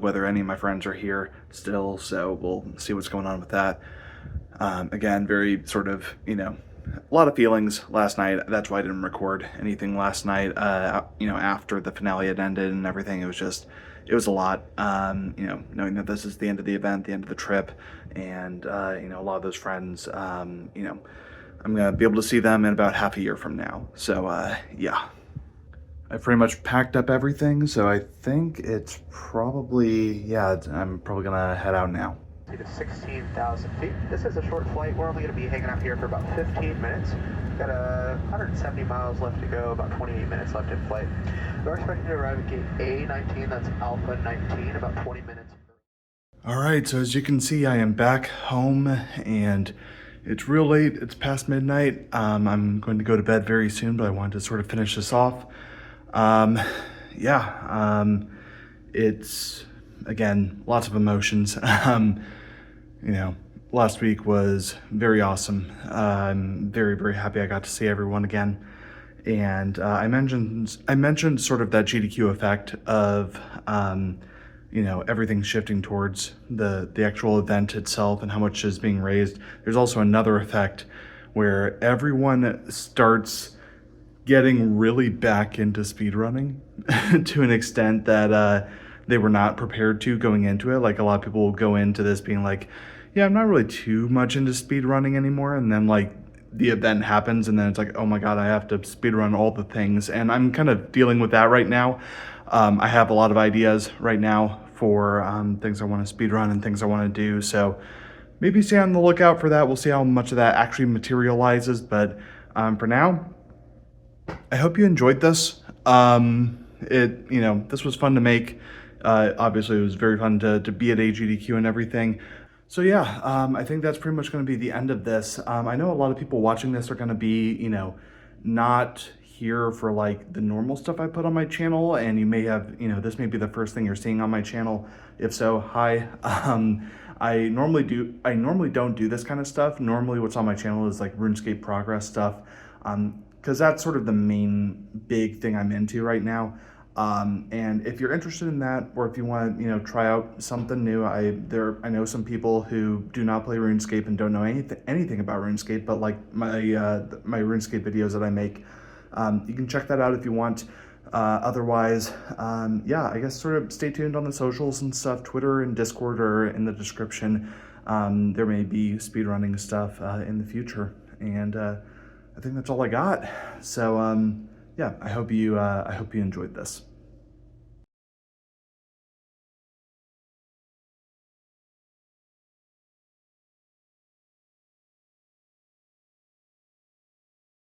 Speaker 1: whether any of my friends are here still, so we'll see what's going on with that. Again, very sort of, a lot of feelings last night. That's why I didn't record anything last night, after the finale had ended and everything. It was a lot, knowing that this is the end of the event, the end of the trip, and, a lot of those friends, I'm going to be able to see them in about half a year from now. So, yeah. I pretty much packed up everything, so I think it's probably, I'm probably going to head out now.
Speaker 16: To 16,000 feet. This is a short flight. We're only going to be hanging out here for about 15 minutes. Got 170 miles left to go, about 28 minutes left in flight. We're expecting to arrive at gate A19, that's Alpha 19, about 20 minutes.
Speaker 1: All right, so as you can see, I am back home, and it's real late. It's past midnight. I'm going to go to bed very soon, but I wanted to sort of finish this off. It's, again, lots of emotions. Last week was very awesome. I'm very, very happy I got to see everyone again. And I mentioned sort of that GDQ effect of, everything shifting towards the actual event itself and how much is being raised. There's also another effect where everyone starts getting really back into speedrunning to an extent that they were not prepared to going into it. Like, a lot of people will go into this being like, yeah, I'm not really too much into speedrunning anymore. And then, like, the event happens and then it's like, oh my God, I have to speedrun all the things. And I'm kind of dealing with that right now. I have a lot of ideas right now for things I want to speedrun and things I want to do. So maybe stay on the lookout for that. We'll see how much of that actually materializes. But for now, I hope you enjoyed this. This was fun to make. Obviously, it was very fun to be at AGDQ and everything. So yeah, I think that's pretty much going to be the end of this. I know a lot of people watching this are going to be, not here for like the normal stuff I put on my channel, and you may have, this may be the first thing you're seeing on my channel. If so, hi. I normally don't do this kind of stuff. Normally what's on my channel is like RuneScape progress stuff, because that's sort of the main big thing I'm into right now. And if you're interested in that, or if you want to, try out something new, I know some people who do not play RuneScape and don't know anything about RuneScape, but like my RuneScape videos that I make, you can check that out if you want. Otherwise, I guess sort of stay tuned on the socials and stuff. Twitter and Discord are in the description. There may be speedrunning stuff in the future, and I think that's all I got. So I hope you enjoyed this.